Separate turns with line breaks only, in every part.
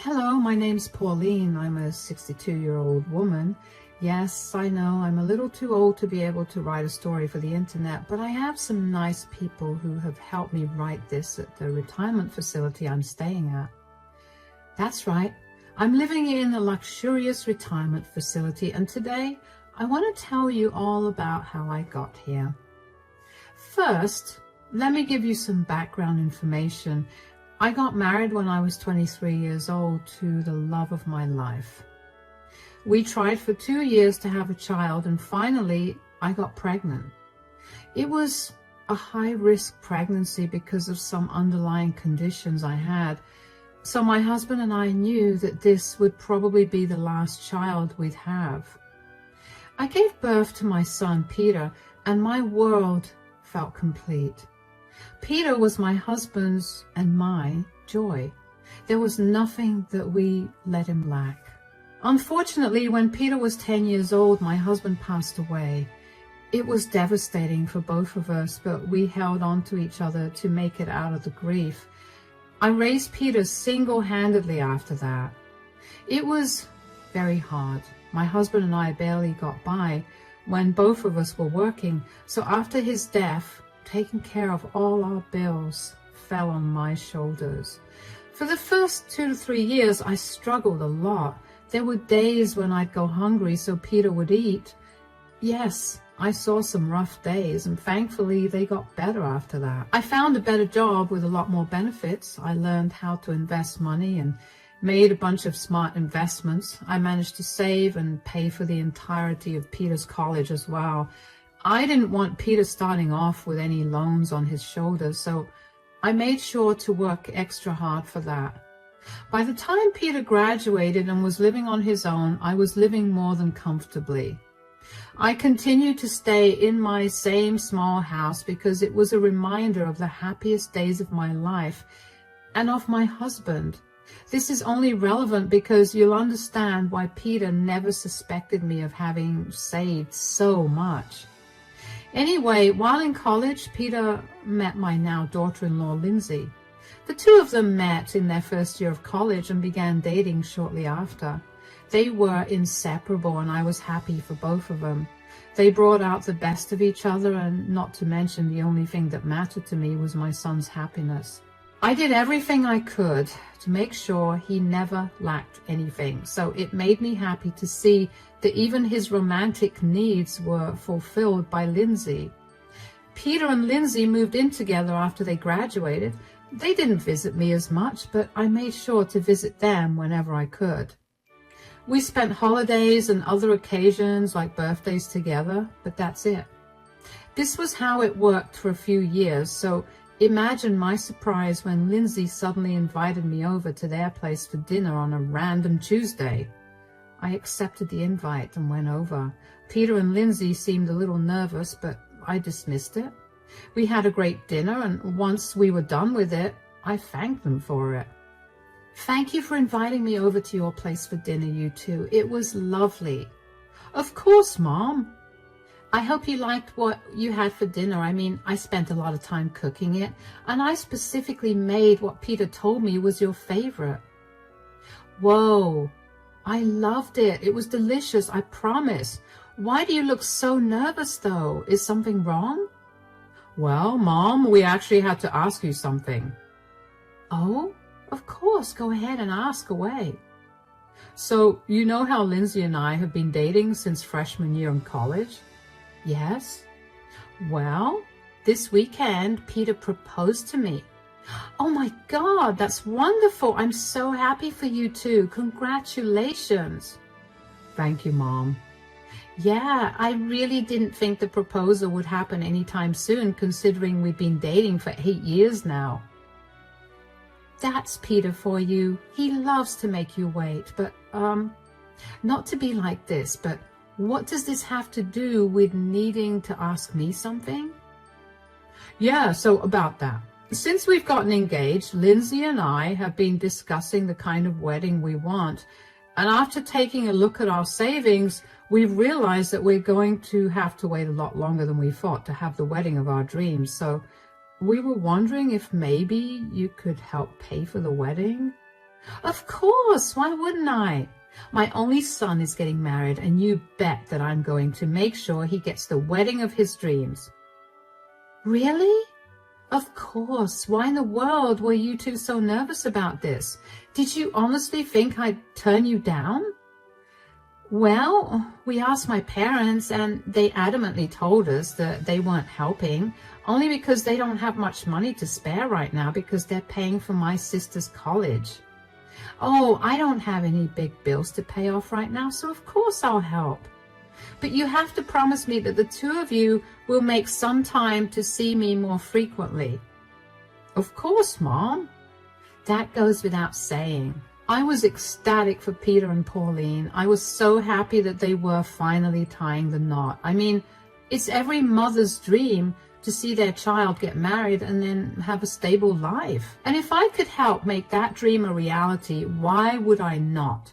Hello, my name's Pauline. I'm a 62-year-old woman. Yes, I know I'm a little too old to be able to write a story for the internet, but I have some nice people who have helped me write this at the retirement facility I'm staying at. That's right, I'm living in a luxurious retirement facility, and today I want to tell you all about how I got here. First, let me give you some background information. I got married when I was 23 years old to the love of my life. We tried for 2 years to have a child, and finally I got pregnant. It was a high-risk pregnancy because of some underlying conditions I had. So my husband and I knew that this would probably be the last child we'd have. I gave birth to my son, Peter, and my world felt complete. Peter was my husband's and my joy. There was nothing that we let him lack. Unfortunately, when Peter was 10 years old, my husband passed away. It was devastating for both of us, but we held on to each other to make it out of the grief. I raised Peter single-handedly after that. It was very hard. My husband and I barely got by when both of us were working, so after his death, taking care of all our bills fell on my shoulders. For the first 2 to 3 years, I struggled a lot. There were days when I'd go hungry so Peter would eat. Yes, I saw some rough days, and thankfully they got better after that. I found a better job with a lot more benefits. I learned how to invest money and made a bunch of smart investments. I managed to save and pay for the entirety of Peter's college as well. I didn't want Peter starting off with any loans on his shoulders, so I made sure to work extra hard for that. By the time Peter graduated and was living on his own, I was living more than comfortably. I continued to stay in my same small house because it was a reminder of the happiest days of my life and of my husband. This is only relevant because you'll understand why Peter never suspected me of having saved so much. Anyway, while in college, Peter met my now daughter-in-law, Lindsay. The two of them met in their first year of college and began dating shortly after. They were inseparable, and I was happy for both of them. They brought out the best of each other, and not to mention the only thing that mattered to me was my son's happiness. I did everything I could to make sure he never lacked anything, so it made me happy to see that even his romantic needs were fulfilled by Lindsay. Peter and Lindsay moved in together after they graduated. They didn't visit me as much, but I made sure to visit them whenever I could. We spent holidays and other occasions like birthdays together, but that's it. This was how it worked for a few years, so imagine my surprise when Lindsay suddenly invited me over to their place for dinner on a random Tuesday. I accepted the invite and went over. Peter and Lindsay seemed a little nervous, but I dismissed it. We had a great dinner, and once we were done with it, I thanked them for it. Thank you for inviting me over to your place for dinner, you two. It was lovely. Of course, Mom. I hope you liked what you had for dinner. I mean, I spent a lot of time cooking it, and I specifically made what Peter told me was your favorite. Whoa, I loved it. It was delicious, I promise. Why do you look so nervous, though? Is something wrong? Well, Mom, we actually had to ask you something. Oh, of course. Go ahead and ask away. So, you know how Lindsay and I have been dating since freshman year in college? Yes. Well, this weekend, Peter proposed to me. Oh my God, that's wonderful. I'm so happy for you two. Congratulations. Thank you, Mom. Yeah, I really didn't think the proposal would happen anytime soon, considering we've been dating for 8 years now. That's Peter for you. He loves to make you wait, but, not to be like this, but what does this have to do with needing to ask me something? Yeah, so about that. Since we've gotten engaged, Lindsay and I have been discussing the kind of wedding we want. And after taking a look at our savings, we've realized that we're going to have to wait a lot longer than we thought to have the wedding of our dreams. So we were wondering if maybe you could help pay for the wedding. Of course, why wouldn't I? My only son is getting married, and you bet that I'm going to make sure he gets the wedding of his dreams. Really? Of course. Why in the world were you two so nervous about this? Did you honestly think I'd turn you down? Well, we asked my parents, and they adamantly told us that they weren't helping, only because they don't have much money to spare right now because they're paying for my sister's college. Oh, I don't have any big bills to pay off right now, so of course I'll help. But you have to promise me that the two of you will make some time to see me more frequently. Of course, Mom. That goes without saying. I was ecstatic for Peter and Pauline. I was so happy that they were finally tying the knot. I mean, it's every mother's dream to see their child get married and then have a stable life. And if I could help make that dream a reality, why would I not?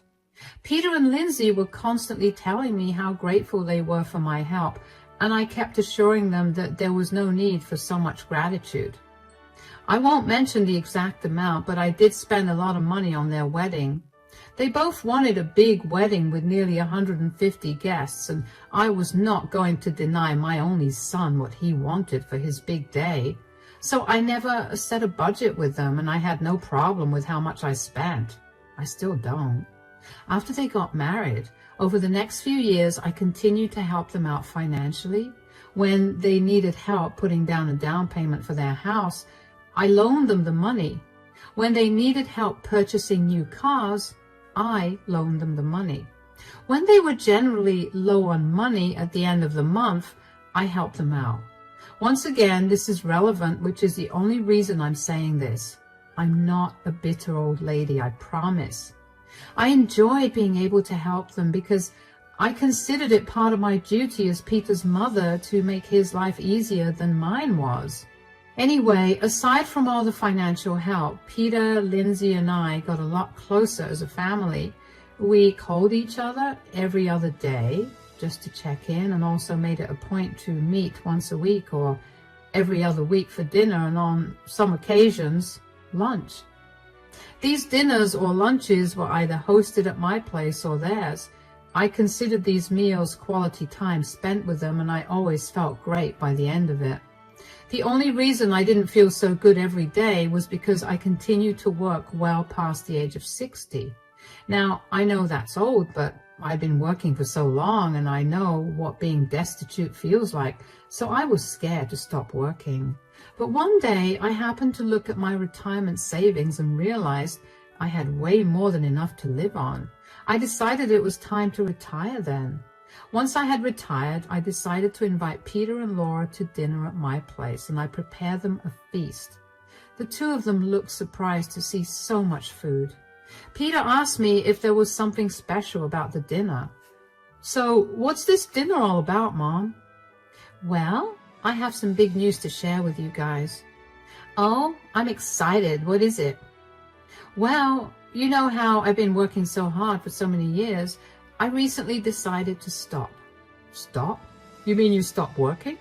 Peter and Lindsay were constantly telling me how grateful they were for my help, and I kept assuring them that there was no need for so much gratitude. I won't mention the exact amount, but I did spend a lot of money on their wedding. They both wanted a big wedding with nearly 150 guests, and I was not going to deny my only son what he wanted for his big day. So I never set a budget with them, and I had no problem with how much I spent. I still don't. After they got married, over the next few years, I continued to help them out financially. When they needed help putting down a down payment for their house, I loaned them the money. When they needed help purchasing new cars, I loaned them the money. When they were generally low on money at the end of the month, I helped them out. Once again, this is relevant, which is the only reason I'm saying this. I'm not a bitter old lady, I promise. I enjoy being able to help them because I considered it part of my duty as Peter's mother to make his life easier than mine was. Anyway, aside from all the financial help, Peter, Lindsay, and I got a lot closer as a family. We called each other every other day just to check in, and also made it a point to meet once a week or every other week for dinner, and on some occasions, lunch. These dinners or lunches were either hosted at my place or theirs. I considered these meals quality time spent with them, and I always felt great by the end of it. The only reason I didn't feel so good every day was because I continued to work well past the age of 60. Now, I know that's old, but I've been working for so long and I know what being destitute feels like, so I was scared to stop working. But one day I happened to look at my retirement savings and realized I had way more than enough to live on. I decided it was time to retire then. Once I had retired, I decided to invite Peter and Laura to dinner at my place, and I prepared them a feast. The two of them looked surprised to see so much food. Peter asked me if there was something special about the dinner. So, what's this dinner all about, Mom? Well, I have some big news to share with you guys. Oh, I'm excited. What is it? Well, you know how I've been working so hard for so many years. I recently decided to stop. Stop? You mean you stopped working?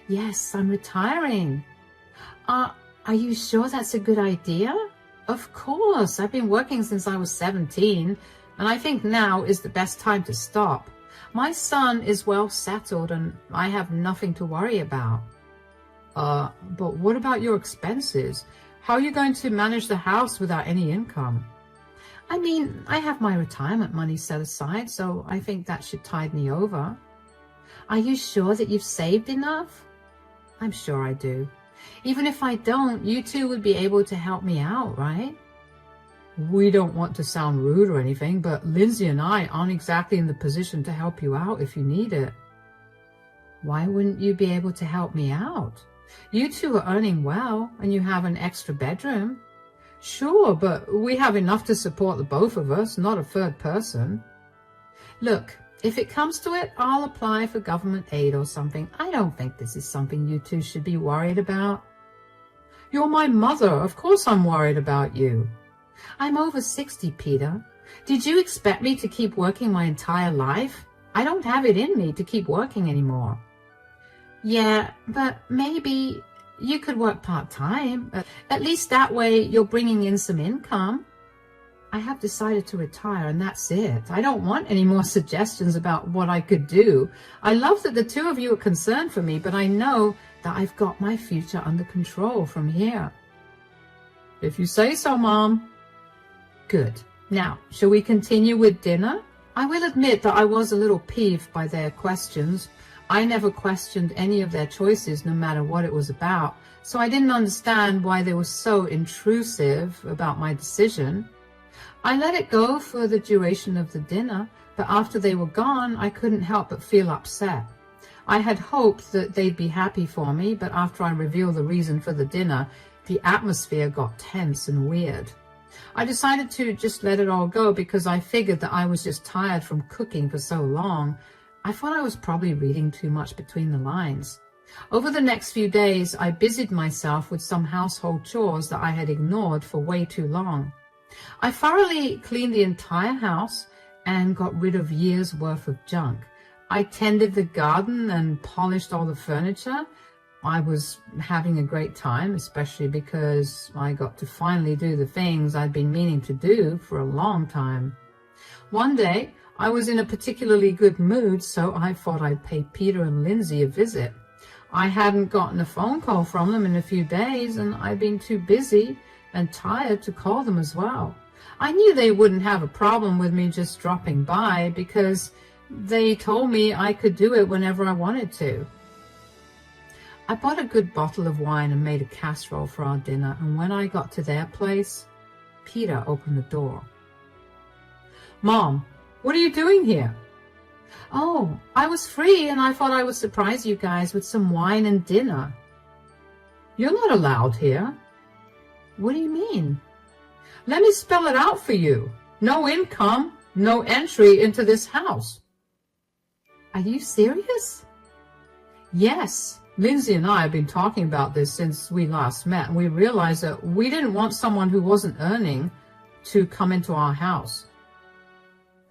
Yes, I'm retiring. Are you sure that's a good idea? Of course. I've been working since I was 17, and I think now is the best time to stop. My son is well settled, and I have nothing to worry about. But what about your expenses? How are you going to manage the house without any income? I mean, I have my retirement money set aside, so I think that should tide me over. Are you sure that you've saved enough? I'm sure I do. Even if I don't, you two would be able to help me out, right? We don't want to sound rude or anything, but Lindsay and I aren't exactly in the position to help you out if you need it. Why wouldn't you be able to help me out? You two are earning well, and you have an extra bedroom. Sure, but we have enough to support the both of us, not a third person. Look, if it comes to it, I'll apply for government aid or something. I don't think this is something you two should be worried about. You're my mother. Of course I'm worried about you. I'm over 60, Peter. Did you expect me to keep working my entire life? I don't have it in me to keep working anymore. Yeah, but maybe you could work part-time. At least that way you're bringing in some income. I have decided to retire and that's it. I don't want any more suggestions about what I could do. I love that the two of you are concerned for me, but I know that I've got my future under control from here. If you say so, Mom. Good. Now, shall we continue with dinner? I will admit that I was a little peeved by their questions. I never questioned any of their choices, no matter what it was about, so I didn't understand why they were so intrusive about my decision. I let it go for the duration of the dinner, but after they were gone, I couldn't help but feel upset. I had hoped that they'd be happy for me, but after I revealed the reason for the dinner, the atmosphere got tense and weird. I decided to just let it all go because I figured that I was just tired from cooking for so long. I thought I was probably reading too much between the lines. Over the next few days, I busied myself with some household chores that I had ignored for way too long. I thoroughly cleaned the entire house and got rid of years' worth of junk. I tended the garden and polished all the furniture. I was having a great time, especially because I got to finally do the things I'd been meaning to do for a long time. One day, I was in a particularly good mood, so I thought I'd pay Peter and Lindsay a visit. I hadn't gotten a phone call from them in a few days, and I'd been too busy and tired to call them as well. I knew they wouldn't have a problem with me just dropping by because they told me I could do it whenever I wanted to. I bought a good bottle of wine and made a casserole for our dinner, and when I got to their place, Peter opened the door. Mom, what are you doing here? Oh, I was free and I thought I would surprise you guys with some wine and dinner. You're not allowed here. What do you mean? Let me spell it out for you. No income, no entry into this house. Are you serious? Yes. Lindsay and I have been talking about this since we last met, and we realized that we didn't want someone who wasn't earning to come into our house.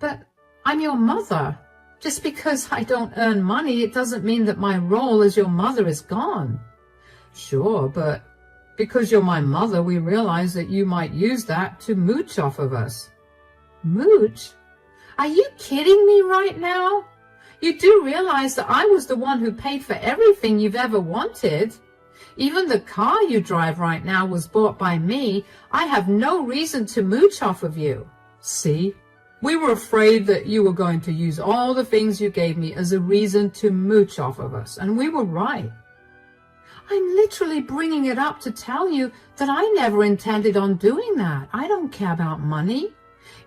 But I'm your mother. Just because I don't earn money, it doesn't mean that my role as your mother is gone. Sure, but because you're my mother, we realize that you might use that to mooch off of us. Mooch? Are you kidding me right now? You do realize that I was the one who paid for everything you've ever wanted. Even the car you drive right now was bought by me. I have no reason to mooch off of you. See? We were afraid that you were going to use all the things you gave me as a reason to mooch off of us, and we were right. I'm literally bringing it up to tell you that I never intended on doing that. I don't care about money.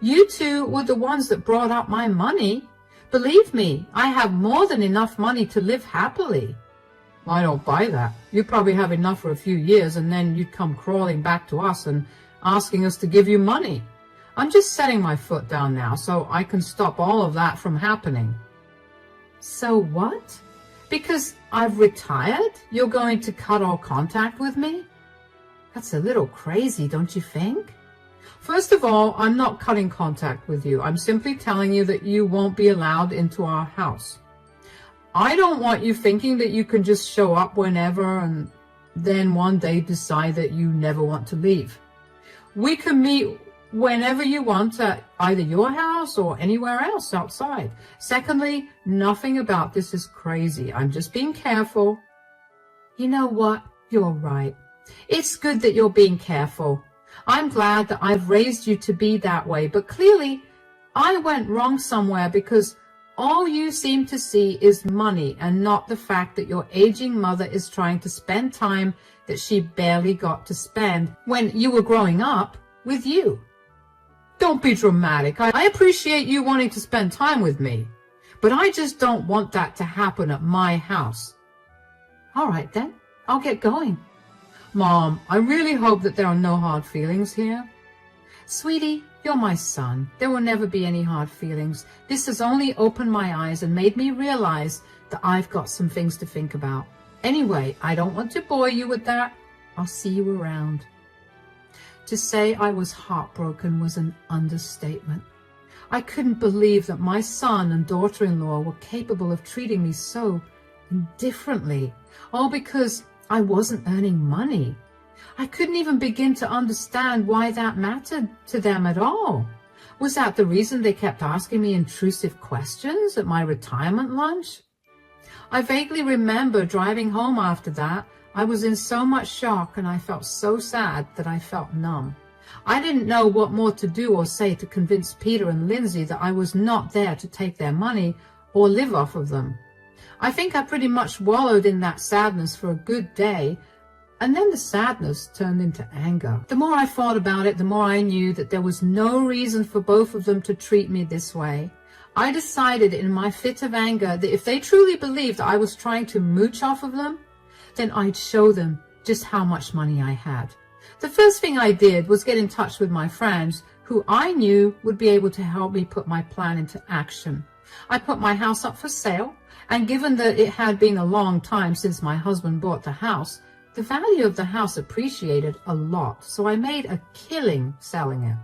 You two were the ones that brought up my money. Believe me, I have more than enough money to live happily. I don't buy that. You probably have enough for a few years, and then you'd come crawling back to us and asking us to give you money. I'm just setting my foot down now so I can stop all of that from happening. So what? Because I've retired, you're going to cut all contact with me? That's a little crazy, don't you think? First of all, I'm not cutting contact with you. I'm simply telling you that you won't be allowed into our house. I don't want you thinking that you can just show up whenever and then one day decide that you never want to leave. We can meet whenever you want at either your house or anywhere else outside. Secondly, nothing about this is crazy. I'm just being careful. You know what? You're right. It's good that you're being careful. I'm glad that I've raised you to be that way, but clearly I went wrong somewhere because all you seem to see is money and not the fact that your aging mother is trying to spend time that she barely got to spend when you were growing up with you. Don't be dramatic. I appreciate you wanting to spend time with me, but I just don't want that to happen at my house. All right then, I'll get going. Mom, I really hope that there are no hard feelings here. Sweetie, you're my son. There will never be any hard feelings. This has only opened my eyes and made me realize that I've got some things to think about. Anyway, I don't want to bore you with that. I'll see you around. To say I was heartbroken was an understatement. I couldn't believe that my son and daughter-in-law were capable of treating me so indifferently, all because I wasn't earning money. I couldn't even begin to understand why that mattered to them at all. Was that the reason they kept asking me intrusive questions at my retirement lunch? I vaguely remember driving home after that. I was in so much shock and I felt so sad that I felt numb. I didn't know what more to do or say to convince Peter and Lindsay that I was not there to take their money or live off of them. I think I pretty much wallowed in that sadness for a good day, and then the sadness turned into anger. The more I thought about it, the more I knew that there was no reason for both of them to treat me this way. I decided in my fit of anger that if they truly believed that I was trying to mooch off of them, then I'd show them just how much money I had. The first thing I did was get in touch with my friends who I knew would be able to help me put my plan into action. I put my house up for sale, and given that it had been a long time since my husband bought the house, the value of the house appreciated a lot, so I made a killing selling it.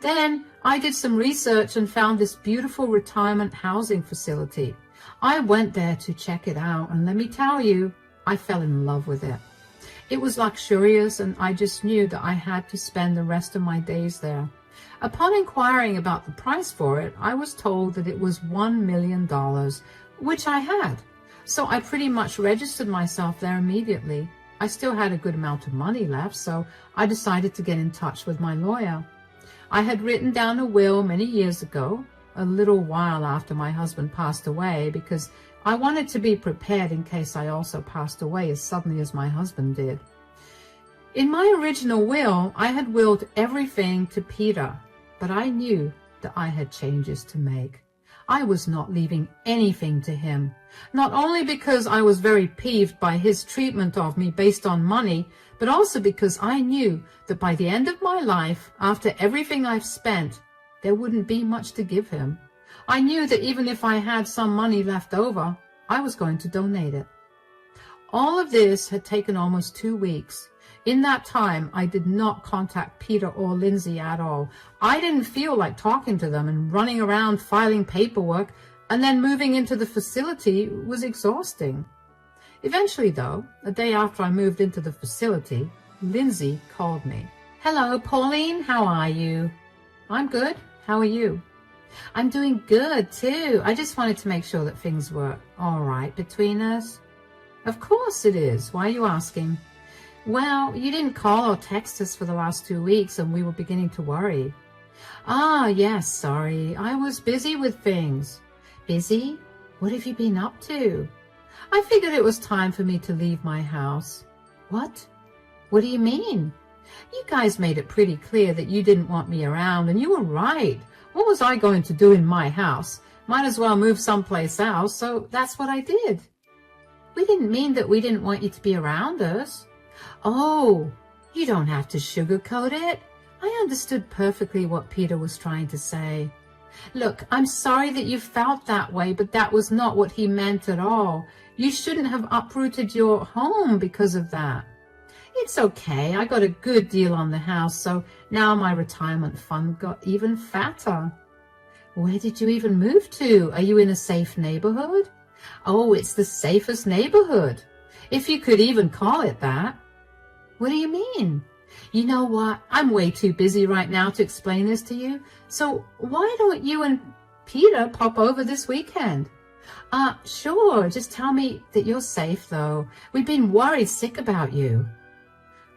Then I did some research and found this beautiful retirement housing facility. I went there to check it out, and let me tell you, I fell in love with it. It was luxurious, and I just knew that I had to spend the rest of my days there. Upon inquiring about the price for it, I was told that it was $1 million, which I had. So I pretty much registered myself there immediately. I still had a good amount of money left, so I decided to get in touch with my lawyer. I had written down a will many years ago, a little while after my husband passed away, because I wanted to be prepared in case I also passed away as suddenly as my husband did. In my original will, I had willed everything to Peter, but I knew that I had changes to make. I was not leaving anything to him, not only because I was very peeved by his treatment of me based on money, but also because I knew that by the end of my life, after everything I've spent, there wouldn't be much to give him. I knew that even if I had some money left over, I was going to donate it. All of this had taken almost 2 weeks. In that time, I did not contact Peter or Lindsay at all. I didn't feel like talking to them, and running around filing paperwork and then moving into the facility was exhausting. Eventually, though, a day after I moved into the facility, Lindsay called me. "Hello, Pauline, how are you?" "I'm good. How are you?" "I'm doing good, too. I just wanted to make sure that things were all right between us." "Of course it is. Why are you asking?" "Well, you didn't call or text us for the last 2 weeks, and we were beginning to worry." "Ah, yes, sorry. I was busy with things." "Busy? What have you been up to?" "I figured it was time for me to leave my house." "What? What do you mean? You guys made it pretty clear that you didn't want me around, and you were right. What was I going to do in my house? Might as well move someplace else, so that's what I did." "We didn't mean that we didn't want you to be around us." "Oh, you don't have to sugarcoat it. I understood perfectly what Peter was trying to say. Look, I'm sorry that you felt that way, but that was not what he meant at all. You shouldn't have uprooted your home because of that." "It's okay. I got a good deal on the house, so now my retirement fund got even fatter." "Where did you even move to? Are you in a safe neighborhood?" "Oh, it's the safest neighborhood, if you could even call it that." "What do you mean?" "You know what? I'm way too busy right now to explain this to you. So why don't you and Peter pop over this weekend?" Sure. Just tell me that you're safe, though. We've been worried sick about you."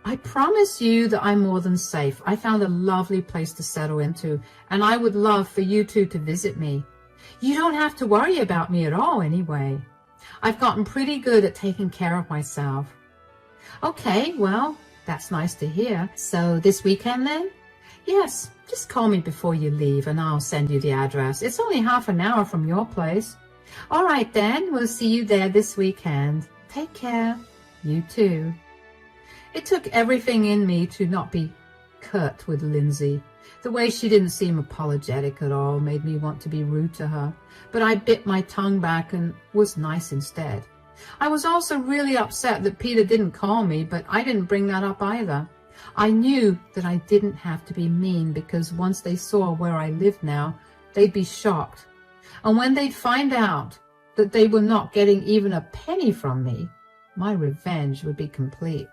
"I promise you that I'm more than safe. I found a lovely place to settle into, and I would love for you two to visit me. You don't have to worry about me at all anyway. I've gotten pretty good at taking care of myself." "Okay, well, that's nice to hear. So this weekend then?" "Yes, just call me before you leave and I'll send you the address. It's only half an hour from your place." "All right then, we'll see you there this weekend. Take care." "You too." It took everything in me to not be curt with Lindsay. The way she didn't seem apologetic at all made me want to be rude to her, but I bit my tongue back and was nice instead. I was also really upset that Peter didn't call me, but I didn't bring that up either. I knew that I didn't have to be mean, because once they saw where I lived now, they'd be shocked. And when they'd find out that they were not getting even a penny from me, my revenge would be complete.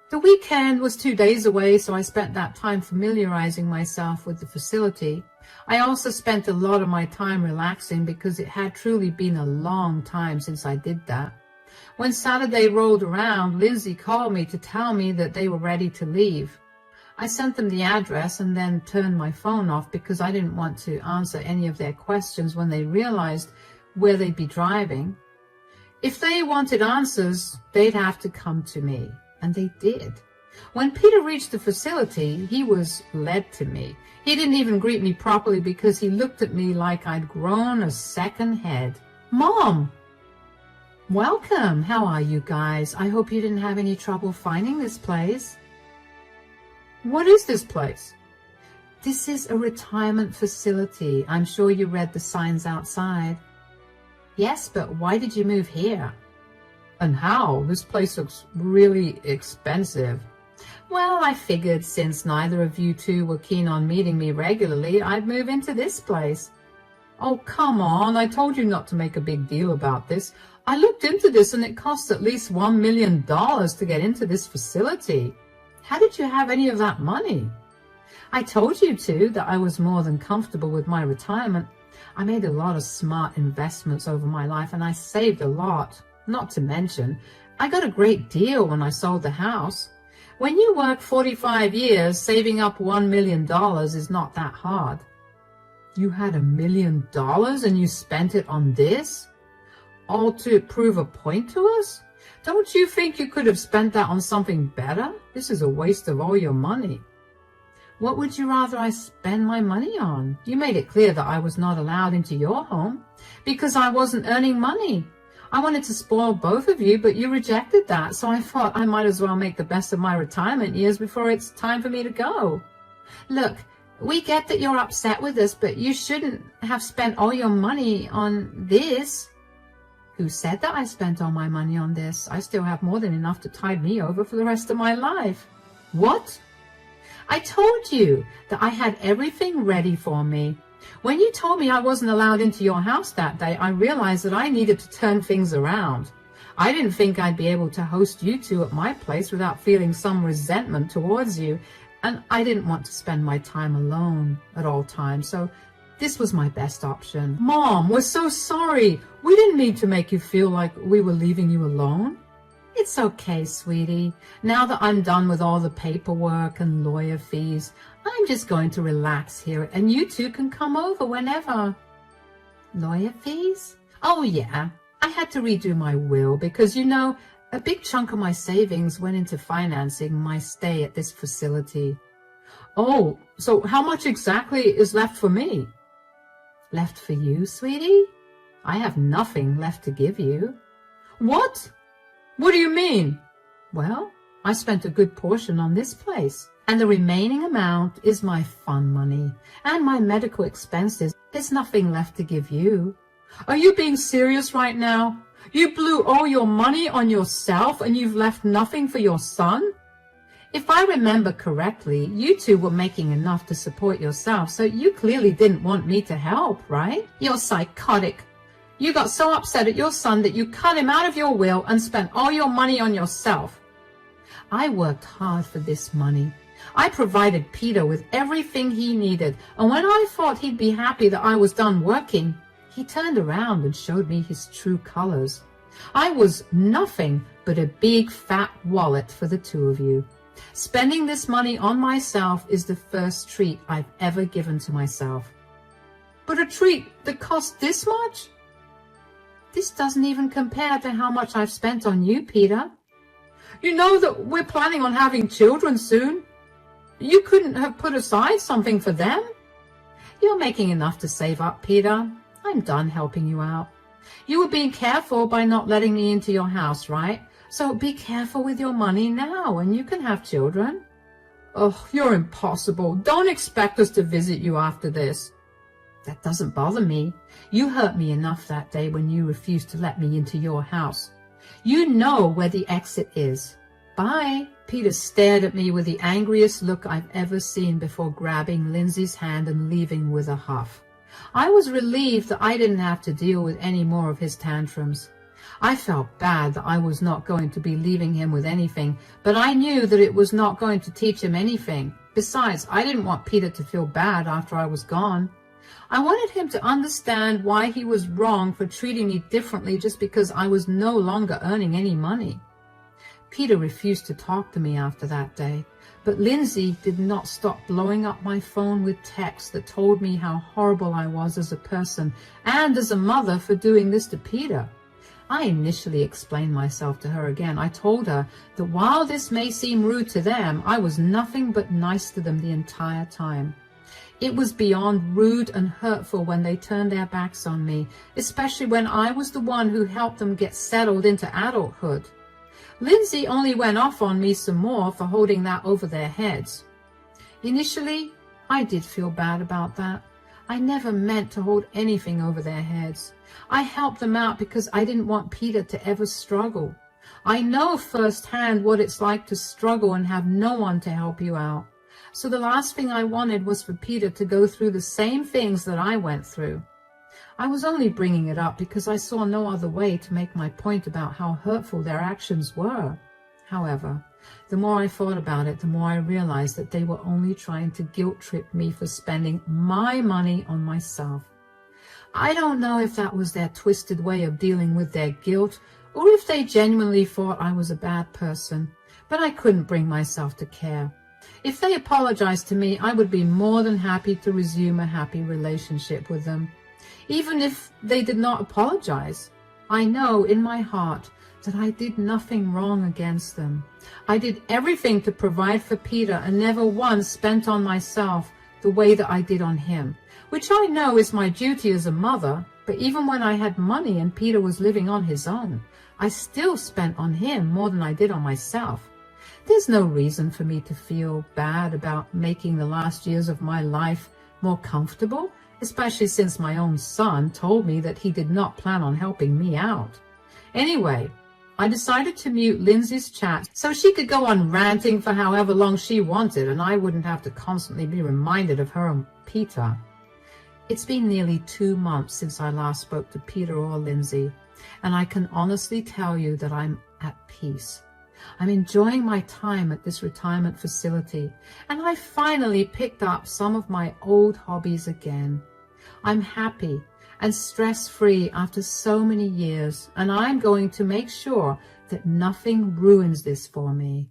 The weekend was 2 days away, so I spent that time familiarizing myself with the facility. I also spent a lot of my time relaxing because it had truly been a long time since I did that. When Saturday rolled around, Lindsay called me to tell me that they were ready to leave. I sent them the address and then turned my phone off because I didn't want to answer any of their questions when they realized where they'd be driving. If they wanted answers, they'd have to come to me. And they did. When Peter reached the facility, he was led to me. He didn't even greet me properly because he looked at me like I'd grown a second head. Mom! Welcome! How are you guys? I hope you didn't have any trouble finding this place. What is this place? This is a retirement facility. I'm sure you read the signs outside. Yes, but why did you move here? And how? This place looks really expensive. Well, I figured since neither of you two were keen on meeting me regularly, I'd move into this place. Oh, come on. I told you not to make a big deal about this. I looked into this and it costs at least $1 million to get into this facility. How did you have any of that money? I told you two that I was more than comfortable with my retirement. I made a lot of smart investments over my life and I saved a lot. Not to mention, I got a great deal when I sold the house. When you work 45 years, saving up $1 million is not that hard. You had $1 million and you spent it on this? All to prove a point to us? Don't you think you could have spent that on something better? This is a waste of all your money. What would you rather I spend my money on? You made it clear that I was not allowed into your home because I wasn't earning money. I wanted to spoil both of you, but you rejected that, so I thought I might as well make the best of my retirement years before it's time for me to go. Look, we get that you're upset with us, but you shouldn't have spent all your money on this. Who said that I spent all my money on this? I still have more than enough to tide me over for the rest of my life. What? I told you that I had everything ready for me. When you told me I wasn't allowed into your house that day, I realized that I needed to turn things around. I didn't think I'd be able to host you two at my place without feeling some resentment towards you, and I didn't want to spend my time alone at all times, so this was my best option. Mom, we're so sorry. We didn't mean to make you feel like we were leaving you alone. It's okay, sweetie. Now that I'm done with all the paperwork and lawyer fees, I'm just going to relax here and you two can come over whenever. Lawyer fees? Oh yeah, I had to redo my will because, you know, a big chunk of my savings went into financing my stay at this facility. Oh, so how much exactly is left for me? Left for you, sweetie? I have nothing left to give you. What? What do you mean? Well, I spent a good portion on this place, and the remaining amount is my fun money and my medical expenses. There's nothing left to give you. Are you being serious right now? You blew all your money on yourself and you've left nothing for your son? If I remember correctly, you two were making enough to support yourself, so you clearly didn't want me to help, right? You're psychotic. You got so upset at your son that you cut him out of your will and spent all your money on yourself. I worked hard for this money. I provided Peter with everything he needed, and when I thought he'd be happy that I was done working, he turned around and showed me his true colors. I was nothing but a big fat wallet for the two of you. Spending this money on myself is the first treat I've ever given to myself. But a treat that costs this much? This doesn't even compare to how much I've spent on you, Peter. You know that we're planning on having children soon. You couldn't have put aside something for them. You're making enough to save up, Peter. I'm done helping you out. You were being careful by not letting me into your house, right? So be careful with your money now and you can have children. Oh, you're impossible. Don't expect us to visit you after this. That doesn't bother me. You hurt me enough that day when you refused to let me into your house. You know where the exit is. Bye. Peter stared at me with the angriest look I've ever seen before grabbing Lindsay's hand and leaving with a huff. I was relieved that I didn't have to deal with any more of his tantrums. I felt bad that I was not going to be leaving him with anything, but I knew that it was not going to teach him anything. Besides, I didn't want Peter to feel bad after I was gone. I wanted him to understand why he was wrong for treating me differently just because I was no longer earning any money. Peter refused to talk to me after that day, but Lindsay did not stop blowing up my phone with texts that told me how horrible I was as a person and as a mother for doing this to Peter. I initially explained myself to her again. I told her that while this may seem rude to them, I was nothing but nice to them the entire time. It was beyond rude and hurtful when they turned their backs on me, especially when I was the one who helped them get settled into adulthood. Lindsay only went off on me some more for holding that over their heads. Initially, I did feel bad about that. I never meant to hold anything over their heads. I helped them out because I didn't want Peter to ever struggle. I know firsthand what it's like to struggle and have no one to help you out. So the last thing I wanted was for Peter to go through the same things that I went through. I was only bringing it up because I saw no other way to make my point about how hurtful their actions were. However, the more I thought about it, the more I realized that they were only trying to guilt-trip me for spending my money on myself. I don't know if that was their twisted way of dealing with their guilt, or if they genuinely thought I was a bad person, but I couldn't bring myself to care. If they apologized to me, I would be more than happy to resume a happy relationship with them. Even if they did not apologize, I know in my heart that I did nothing wrong against them. I did everything to provide for Peter and never once spent on myself the way that I did on him, which I know is my duty as a mother, but even when I had money and Peter was living on his own, I still spent on him more than I did on myself. There's no reason for me to feel bad about making the last years of my life more comfortable, especially since my own son told me that he did not plan on helping me out. Anyway, I decided to mute Lindsay's chat so she could go on ranting for however long she wanted and I wouldn't have to constantly be reminded of her and Peter. It's been nearly 2 months since I last spoke to Peter or Lindsay, and I can honestly tell you that I'm at peace. I'm enjoying my time at this retirement facility, and I finally picked up some of my old hobbies again. I'm happy and stress-free after so many years, and I'm going to make sure that nothing ruins this for me.